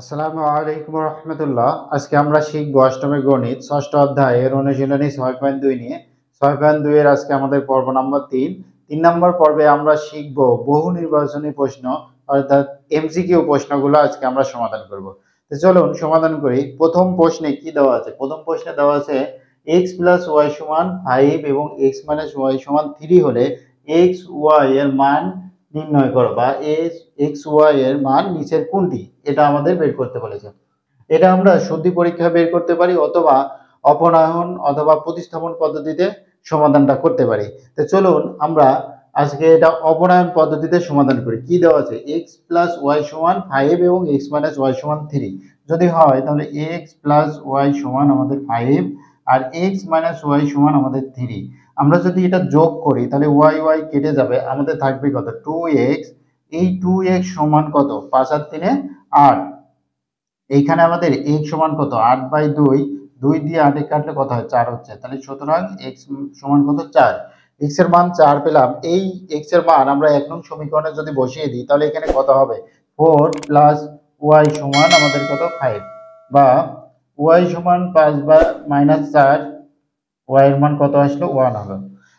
আসসালামু আলাইকুম রহমতুল্লাহ। আজকে আমরা শিখবো অষ্টমের গণিত ষষ্ঠ অধ্যায়ের অনুশীলনী 6.2 নিয়ে। 6.2 এর আজকে আমাদের পর্ব নম্বর 3 নম্বর পর্বে আমরা শিখবো বহু নির্বাচনী প্রশ্ন অর্থাৎ এমসিকিউ প্রশ্নগুলো আজকে আমরা সমাধান করব। তো চলুন সমাধান করি। প্রথম প্রশ্নে কি দেওয়া আছে? প্রথম প্রশ্নে দেওয়া আছে x প্লাস ওয়াই সমান 5 এবং x মাইনাস ওয়াই সমান 3 হলে x y এর মান নির্ণয় করো বা এক্স ওয়াই এর মান নিচের কোনটি, এটা আমাদের বের করতে বলেছে। এটা আমরা শুদ্ধি পরীক্ষা বের করতে পারি অথবা অপনয়ন অথবা প্রতিস্থাপন পদ্ধতিতে সমাধানটা করতে পারি। তো চলুন আমরা আজকে এটা অপনয়ন পদ্ধতিতে সমাধান করি। কি দেওয়া আছে? এক্স প্লাস ওয়াই সমান 5 এবং এক্স মাইনাস ওয়াই সমান 3 যদি হয় তাহলে এক্স প্লাস ওয়াই সমান আমাদের 5 আর এক্স মাইনাস ওয়াই সমান আমাদের 3। আমরা যদি এটা যোগ করি তাহলে ওয়াই ওয়াই কেটে যাবে, আমাদের থাকবে কত? 2x। এই 2x সমান কত? 5 আর 3 8। এইখানে আমাদের x সমান কত? 8/2। 2 দিয়ে 8 কাটলে কত হয়? 4 হচ্ছে। তাহলে সুতরাং x সমান কত? 4। x এর মান 4 পেলাম। এই x এর মান আমরা 1 নং সমীকরণে যদি বসিয়ে দিই তাহলে এখানে কত হবে? 4 প্লাস y সমান আমাদের কত? 5 বা y সমান 5 বা মাইনাস 4। y এর মান কত আসলো? 1 হলো।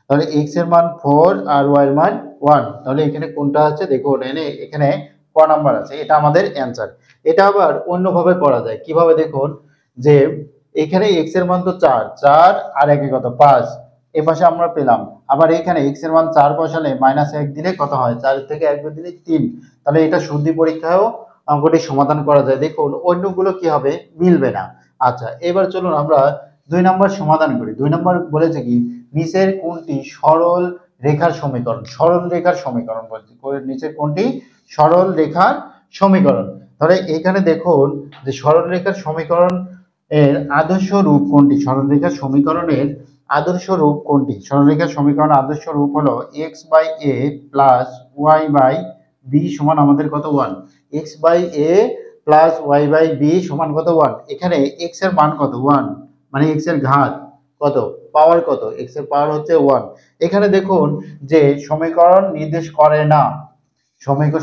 তাহলে x এর মান 4 আর y এর মান 1। তাহলে এখানে কোনটা আছে দেখুন, এখানে ক নাম্বার আছে, এটা আমাদের অ্যানসার। এটা আবার অন্যভাবে করা যায়। কিভাবে দেখুন, যে এখানে x এর মান তো 4, 4 আর একে কত? 5। এই পাশে আমরা পেলাম। আবার এখানে x এর মান 4 বসালে মাইনাস 1 দিলে কত হয়? 4 থেকে 1 দিলে 3। তাহলে এটা শুদ্ধি পরীক্ষায়ও অঙ্কটি সমাধান করা যায়। দেখুন অন্যগুলো কি হবে? মিলবে না। আচ্ছা, এবার চলুন আমরা 2 নম্বর সমাধান করি। 2 নম্বর বলেছে কি নিচের কোনটি সরল রেখার সমীকরণ? সরল রেখার সমীকরণ বলছে। নিচের কোনটি সরল রেখার সমীকরণ? তাহলে এখানে দেখুন যে সরল রেখার সমীকরণ এর আদর্শ রূপ কোনটি? সরল রেখার সমীকরণের আদর্শ রূপ কোনটি? সরল রেখার সমীকরণের আদর্শ রূপ হলো x/a প্লাস y/b সমান আমাদের কত? 1। x/a প্লাস y/b সমান কত? 1। এখানে x এর মান কত? 1, মানে x এর ঘাত কত? পাওয়ার কত? x এর পাওয়ার হচ্ছে 1। এখানে দেখুন যে সমীকরণ নির্দেশ করে না,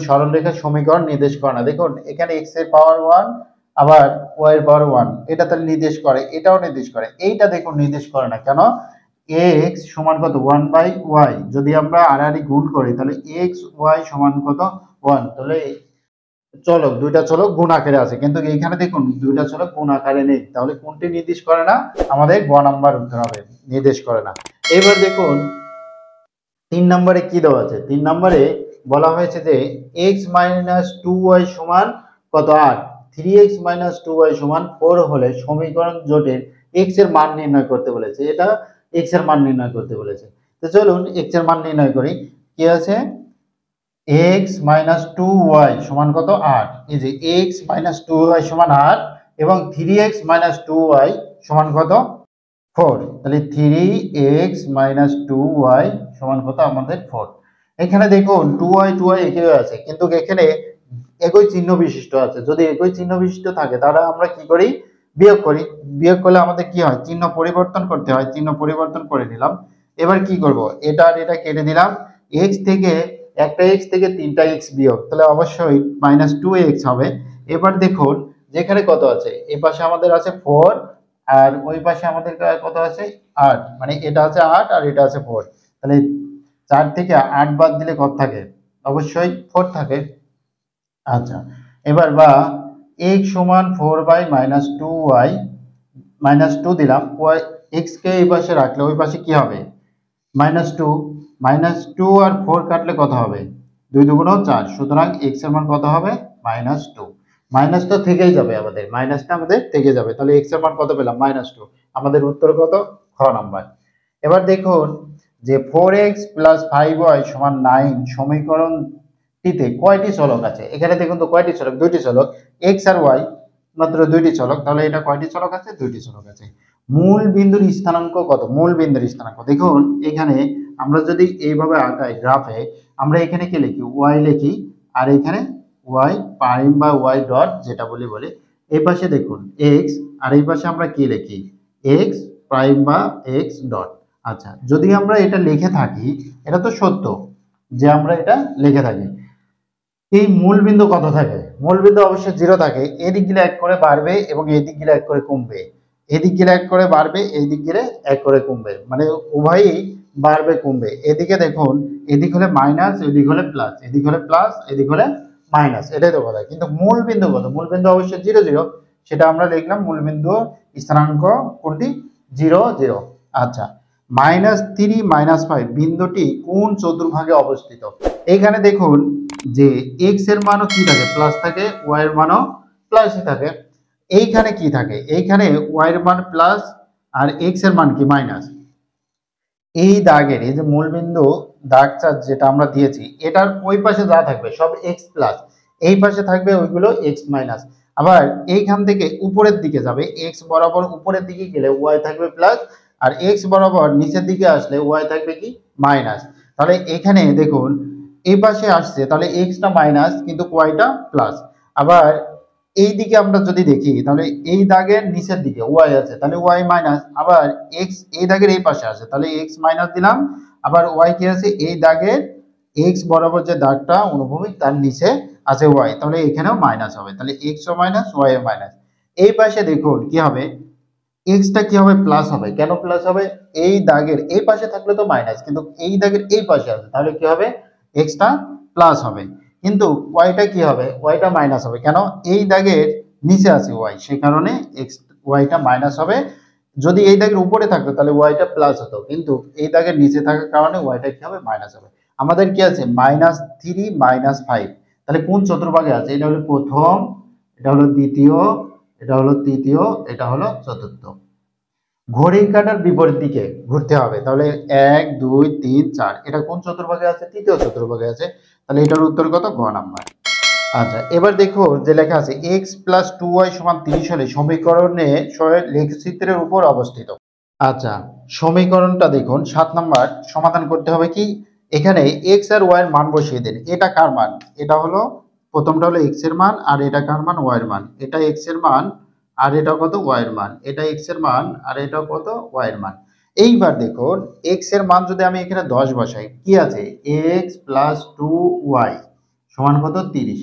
সরল রেখার সমীকরণ নির্দেশ করে না। দেখুন এখানে x এর পাওয়ার 1 আবার y এর পাওয়ার 1, এটা তাহলে নির্দেশ করে, এটাও নির্দেশ করে। এইটা দেখুন নির্দেশ করে না কেন? x সমান কত? 1/y। যদি আমরা আড়াআড়ি গুণ করি তাহলে x y সমান কত? 1। তাহলে চলক, দুইটা চলক গুণ আকারে আছে, কিন্তু এইখানে দেখুন দুইটা চলক গুণ আকারে নেই। তাহলে কোনটি নির্দেশ করে না? আমাদের গ নাম্বার উত্তর হবে, নির্দেশ করে না। এবার দেখুন 3 নম্বরে কি দেওয়া আছে? 3 নম্বরে বলা হয়েছে যে x মাইনাস 2y সমান কত? 8। 3x মাইনাস 2y সমান 4 হলে সমীকরণ জোটের x এর মান নির্ণয় করতে বলেছে। এটা x এর মান নির্ণয় করতে বলেছে। তো চলুন x এর মান নির্ণয় করি। কি আছে? x মাইনাস 2y সমান কত? 8। এই যে x মাইনাস 2y সমান 8 এবং 3x মাইনাস 2y সমান কত? 4। তাহলে 3x মাইনাস 2y সমান কত? আমাদের 4। এখানে দেখুন 2y 2y একই আছে, কিন্তু এখানে একই চিহ্ন বিশিষ্ট আছে। যদি একই চিহ্ন বিশিষ্ট থাকে তাহলে আমরা কি করি? বিয়োগ করি। বিয়োগ করলে আমাদের কি হয়? চিহ্ন পরিবর্তন করতে হয়। চিহ্ন পরিবর্তন করে নিলাম। এবার কি করব? এটা আর এটা কেটে দিলাম। x থেকে একটা x থেকে 3টা x বিয়োগ, তাহলে অবশ্যই মাইনাস 2x হবে। এবার দেখুন যেখানে কত আছে, এই পাশে আমাদের আছে 4 আর ওই পাশে আমাদের কত আছে? 8, মানে এটা আছে 8 আর এটা আছে 4। তাহলে 4 থেকে 8 বাদ দিলে কত থাকে? অবশ্যই 4 থাকে। আচ্ছা, এবার বা x সমান 4 বাই মাইনাস 2y, মাইনাস 2 দিলাম। y x কে এই পাশে রাখলে ওই পাশে কি হবে? মাইনাস 2। মাইনাস 2 আর 4 কাটলে কত হবে? 2 দুগুণ 4। সুতরাং x এর মান কত হবে? মাইনাস 2। মাইনাস তো থেকেই যাবে, আমাদের মাইনাসটা আমাদের থেকে যাবে। তাহলে x এর মান কত পেলাম? মাইনাস 2। আমাদের উত্তর কত? খ নাম্বার। এবার দেখুন যে 4x প্লাস 5y সমান 9 সমীকরণটিতে কয়টি চলক আছে? এখানে দেখুন তো কয়টি চলক? দুইটি চলক, x আর y, মাত্র দুইটি চলক। তাহলে এটা কয়টি চলক আছে? দুইটি চলক আছে। মূল বিন্দুর স্থানাঙ্ক কত? মূল বিন্দুর স্থানাঙ্ক দেখুন এখানে আমরা যদি এইভাবে আঁকাই গ্রাফে, আমরা এখানে কি লিখি? y লিখি আর এখানে y প্রাইম বা y ডট যেটা বলি। এই পাশে দেখুন x আর এই পাশে আমরা কি লিখি? x প্রাইম বা x ডট। আচ্ছা, যদি আমরা এটা লিখে থাকি, এটা তো সত্য যে আমরা এটা লিখে থাকি, এই মূলবিন্দু কত থাকে? মূলবিন্দু অবশ্যই 0 থাকে। এদিক গেলে 1 করে বাড়বে এবং এদিক গেলে 1 করে কমবে। এদিক গেলে 1 করে বাড়বে, এই দিক গেলে 1 করে কমবে। মানে উভয়ই বাড়বে কমবে। এদিকে দেখুন, এদিক হলে মাইনাস, এদিক হলে প্লাস, এদিক হলে প্লাস, এদিক হলে মাইনাস। এটাই তো কথা। কিন্তু মূলবিন্দু কত? মূলবিন্দু অবশ্যই 0 0। সেটা আমরা লিখলাম মূলবিন্দু স্থানাঙ্ক কোনটি? 0 0। আচ্ছা, -3 -5 বিন্দুটি কোন চতুর্ভাগে অবস্থিত? এইখানে দেখুন যে x এর মানও কি থাকে? প্লাস থাকে, y এর মানও প্লাসই থাকে। এইখানে কি থাকে? এইখানে y এর মান প্লাস আর x এর মান কি? মাইনাস। এই দাগের এই যে মূলবিন্দু দাগটা যেটা আমরা দিয়েছি, এটার ওই পাশে যা থাকবে সব x প্লাস, এই পাশে থাকবে ওইগুলো x মাইনাস। আবার এইখান থেকে উপরের দিকে যাবে, x বরাবর উপরের দিকে গেলে y থাকবে প্লাস, আর x বরাবর নিচের দিকে আসলে y থাকবে কি? মাইনাস। তাহলে এখানে দেখুন এই পাশে আসছে, তাহলে x টা মাইনাস কিন্তু y টা প্লাস। আবার এই দিকে আমরা যদি দেখি, তাহলে এই দাগের নিচের দিকে y আছে, তাহলে y মাইনাস। আবার x এই দাগের এই পাশে আছে, তাহলে x মাইনাস দিলাম। আবার y কি আছে? এই দাগের x বরাবর যে দাগটা অনুভূমিক তার নিচে আছে y, তাহলে এখানেও মাইনাস হবে। তাহলে x ও মাইনাস, y ও মাইনাস। এই পাশে দেখুন কি হবে? x টা কি হবে? প্লাস হবে। কেন প্লাস হবে? এই দাগের এই পাশে থাকলে তো মাইনাস, কিন্তু এই দাগের এই পাশে আছে, তাহলে কি হবে? x টা প্লাস হবে। কিন্তু y টা কি হবে? y টা মাইনাস হবে। কেন? এই দাগের নিচে আছে y, সেই কারণে y টা মাইনাস হবে। যদি এই দাগের উপরে থাকতো তাহলে y টা প্লাস হতো, কিন্তু এই দাগের নিচে থাকার কারণে y টা কি হবে? মাইনাস হবে। আমাদের কি আছে? -3 -5। তাহলে কোন চতুর্ভাগে আছে? এটা হলো প্রথম, এটা হলো দ্বিতীয়, এটা হলো তৃতীয়, এটা হলো চতুর্থ। ঘড়ির কাঁটার বিপরীত দিকে ঘুরতে হবে। তাহলে 1 2 3 4, এটা কোন চতুর্ভাগে আছে? তৃতীয় চতুর্ভাগে আছে। তাহলে এটার উত্তর কত? গ নাম্বার। আচ্ছা, এবার দেখো যে লেখা আছে x + 2y = 30 হলে সমীকরণে লেখচিত্রের উপর অবস্থিত। আচ্ছা, সমীকরণটা দেখুন 7 নাম্বার সমাধান করতে হবে কি? এখানে x আর y এর মান বসিয়ে দিন। এটা কার মান? এটা হলো প্রথমটা হলো x এর মান, আর এটা কার মান? y এর মান। এটা x এর মান আর এটা কত? y এর মান। এটা x এর মান আর এটা কত? y এর মান। এইবার দেখুন x এর মান যদি আমি এখানে 10 বসাই, কি আছে? x + 2y সমান কত? 30।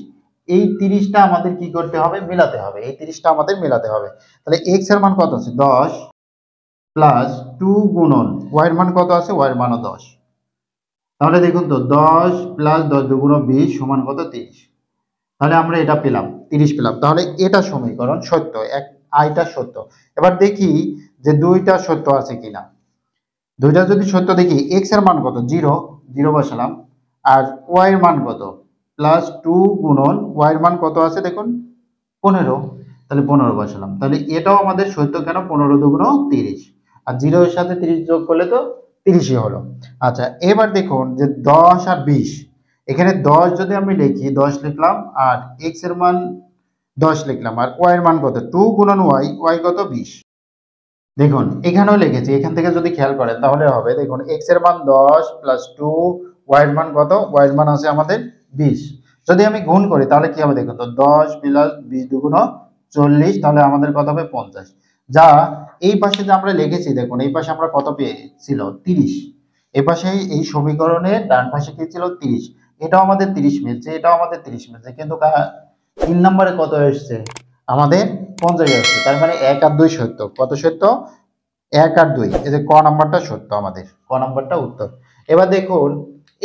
এই 30 টা আমাদের কি করতে হবে? মেলাতে হবে। এই 30 টা আমাদের মেলাতে হবে। তাহলে x এর মান কত আছে? 10 প্লাস 2 গুণন y এর মান কত আছে? y এর মানও 10। তাহলে দেখুন তো 10 প্লাস 10 2 গুণ 20 সমান কত? 30। তাহলে আমরা এটা পেলাম, 30 পেলাম। তাহলে এটা সমীকরণ সত্য, এক আইটা সত্য। এবার দেখি যে দুইটা সত্য আছে কিনা। দুইটা যদি সত্য দেখি, x এর মান কত? 0, 0 বসালাম। আর y এর মান কত? প্লাস 2 গুণন y এর মান কত আছে দেখুন? 15। তাহলে 15 বসালাম। তাহলে এটাও আমাদের সত্য। কেন? 15 দুগুণ 30। আর 0 এর সাথে 30 যোগ করলে তো 30ই হলো। আচ্ছা, এবার দেখুন যে 10 আর 20। এখানে 10 যদি আমি লিখি, 10 লিখলাম, আর x এর মান 10 লিখলাম, আর y এর মান কত? 2 গুণন y, y কত? 20। দেখুন এখানেও লিখেছি, এখান থেকে যদি খেয়াল করেন তাহলে হবে। দেখুন x এর মান 10 প্লাস 2, y এর মান কত? y এর মান আছে আমাদের 20। যদি আমি গুণ করি তাহলে কি হবে? দেখুন তো 10 প্লাস 20 দুগুণ 40, তাহলে আমাদের কত হবে? 50। যা এই পাশে যে আমরা লিখেছি, দেখুন এই পাশে আমরা কত পেয়েছিল? 30। এই পাশে এই সমীকরণের ডান পাশে কি ছিল? 30। এটাও আমাদের 30 মিলছে, এটাও আমাদের 30 মিলছে, কিন্তু 3 নম্বরে কত এসছে? আমাদের 50 আসছে। তার মানে 1 আর 2 সত্য। কত সত্য? 1 আর 2। এই যে ক নাম্বারটা সত্য, আমাদের ক নাম্বারটা উত্তর। এবার দেখুন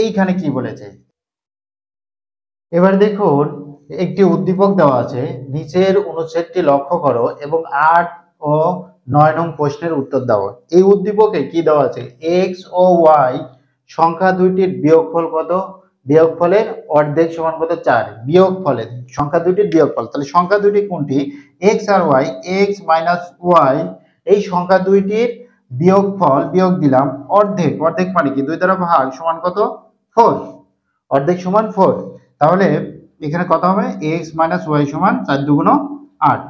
এইখানে কি বলেছে। এবার দেখুন একটি উদ্দীপক দেওয়া আছে, নিচের অনুচ্ছেদটি লক্ষ্য করো এবং 8 ও 9 নং প্রশ্নের উত্তর দাও। এই উদ্দীপকে কি দেওয়া আছে? x ও y সংখ্যা দুইটির বিয়োগফল কত? বিয়োগফলের অর্ধেক সমান কত? 4। বিয়োগফলের সংখ্যা দুইটির বিয়োগফল, তাহলে সংখ্যা দুইটি কোনটি? x আর y। x মাইনাস y, এই সংখ্যা দুইটির বিয়োগফল, বিয়োগ দিলাম, অর্ধেক, অর্ধেক মানে কি? 2 দ্বারা ভাগ সমান কত? 4। অর্ধেক সমান 4। তাহলে এখানে কত হবে? x মাইনাস y সমান 4 দুগুণ 8।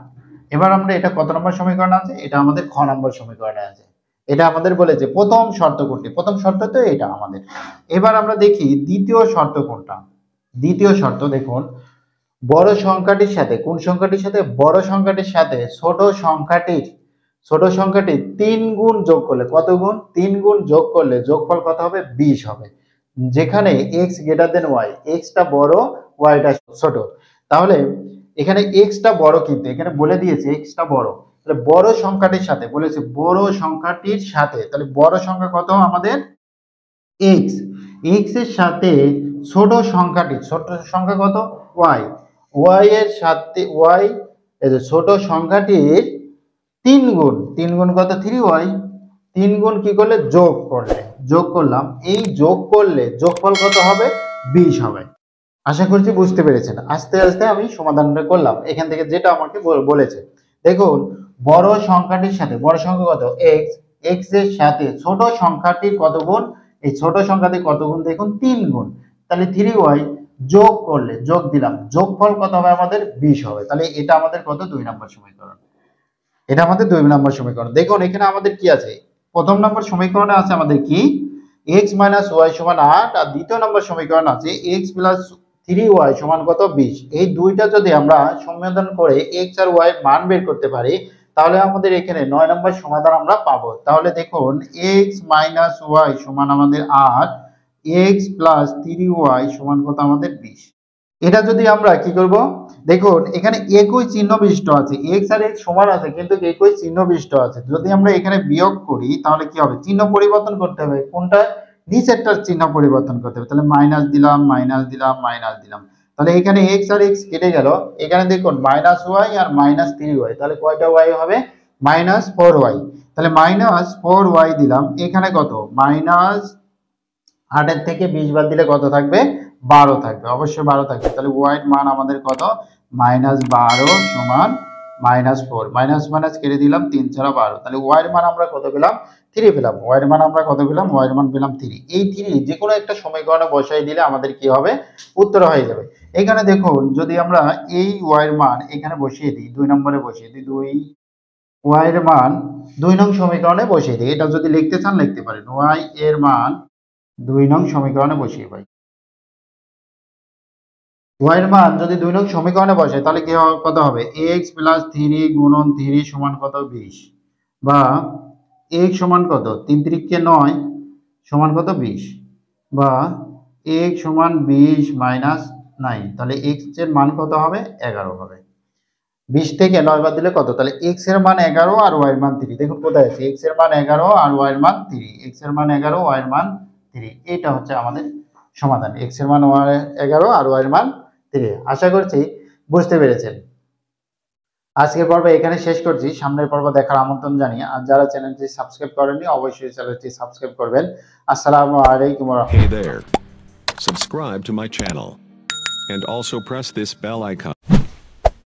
এবার আমরা এটা কত নম্বর সমীকরণ আছে? এটা আমাদের খ নম্বর সমীকরণে আছে। এটা আমাদের বলেছে প্রথম শর্ত কোনটি? প্রথম শর্ত তো এটা আমাদের। এবার আমরা দেখি দ্বিতীয় শর্ত কোনটা। দ্বিতীয় শর্ত দেখুন, বড় সংখ্যাটির সাথে, কোন সংখ্যাটির সাথে? বড় সংখ্যাটির সাথে ছোট সংখ্যাটির 3 গুণ যোগ করলে, কত গুণ? 3 গুণ যোগ করলে যোগফল কত হবে? 20 হবে। যেখানে x greater than y, x টা বড়, ওয়াইটা ছোট। তাহলে এখানে এক্সটা বড়, কিন্তু এখানে বলে দিয়েছে এক্সটা বড়, তাহলে বড় সংখ্যাটির সাথে বলেছে, বড় সংখ্যাটির সাথে, তাহলে বড় সংখ্যা কত আমাদের এক্স, এক্স এর সাথে ছোট সংখ্যাটি, ছোট সংখ্যা কত ওয়াই, ওয়াই এর সাথে ওয়াই এই যে ছোট সংখ্যাটির 3 গুণ, 3 গুণ কত 3y, 3 গুণ কি করলে যোগ করলে, যোগ করলাম, এই যোগ করলে যোগফল কত হবে 20 হবে। আশা করছি বুঝতে পেরেছেন। আস্তে আস্তে আমি সমাধানটা করলাম এখান থেকে যেটা আমাকে বলেছে। দেখুন বড় সংখ্যাটির সাথে, বড় সংখ্যা কত এক্স, এক্স এর সাথে ছোট সংখ্যাটির কত গুণ, এই ছোট সংখ্যাটি কত গুণ দেখুন 3 গুণ, তাহলে 3y যোগ করলে, যোগ দিলাম, যোগফল কত হবে আমাদের 20 হবে। তাহলে এটা আমাদের কত 2 নম্বর সমীকরণ, এটা আমাদের 2 নম্বর সমীকরণ। দেখুন এখানে আমাদের কি আছে, প্রথম নম্বর সমীকরণে আছে আমাদের কি x - y = 8, আর দ্বিতীয় নম্বর সমীকরণ আছে x + 3y = কত 20। এই দুইটা যদি আমরা সম্মিলন করে x আর y এর মান বের করতে পারি, তাহলে আমাদের এখানে 9 নম্বর সমাধান আমরা পাবো। তাহলে দেখুন x - y = আমাদের 8, x + 3y = কত আমাদের 20। এটা যদি আমরা কি করব, দেখুন এখানে একই চিহ্ন বিশিষ্ট আছে, x আর x সমান আছে কিন্তু একই চিহ্ন বিশিষ্ট আছে। যদি আমরা এখানে বিয়োগ করি তাহলে কি হবে, চিহ্ন পরিবর্তন করতে হবে, কোনটা নিচেরটার চিহ্ন পরিবর্তন করতে হবে। তাহলে মাইনাস দিলাম, মাইনাস দিলাম, মাইনাস দিলাম, তাহলে এখানে x আর x কেটে গেল, এখানে দেখুন -y আর -3y, তাহলে কয়টা y হবে -4y, তাহলে -4y দিলাম, এখানে কত -8 এর থেকে 20 বাদ দিলে কত থাকবে 12 থাকবে, অবশ্যই 12 থাকবে। তাহলে y এর মান আমাদের কত -12 সমান -4, মাইনাস মাইনাস কেটে দিলাম, 3 × 12, তাহলে y এর মান আমরা কত পেলাম 3 পেলাম, y এর মান আমরা কত পেলাম, y এর মান পেলাম 3। এই 3 যে কোনো একটা সমীকরণে বসাই দিলে আমাদের কি হবে উত্তর হয়ে যাবে। এখানে দেখুন যদি আমরা এই y এর মান এখানে বসিয়ে দিই, 2 নম্বরে বসিয়ে দিই, 2 y এর মান 2 নং সমীকরণে বসিয়ে দিই, এটা যদি লিখতে চান লিখতে পারেন, y এর মান 2 নং সমীকরণে বসিয়ে পাই, y এর মান যদি 2 নং সমীকরণে বসে তাহলে কি কত হবে x + 3 * 3 = কত 20, বা x সমান কত 3 × 3 = 9 সমান কত 20, বা x সমান 20 - 9, তাহলে x এর মান কত হবে 11 হবে। 20 থেকে 9 বাদ দিলে কত, তাহলে x এর মান 11 আর y এর মান 3। দেখুন কোথায় আছে, x এর মান 11 আর y এর মান 3, x এর মান 11 y এর মান 3, এটা হচ্ছে আমাদের সমাধান, x এর মান 11 আর y এর মান 3। আশা করছি বুঝতে পেরেছেন। আজকের পর্ব এখানে শেষ করছি, সামনের পর্ব দেখার আমন্ত্রণ জানিয়ে, আর যারা চ্যানেলটি সাবস্ক্রাইব করেননি অবশ্যই চ্যানেলটি সাবস্ক্রাইব করবেন। আসসালামু আলাইকুম ওয়া রাহমাতুল্লাহ। Hey there. Subscribe to my channel and also press this bell icon.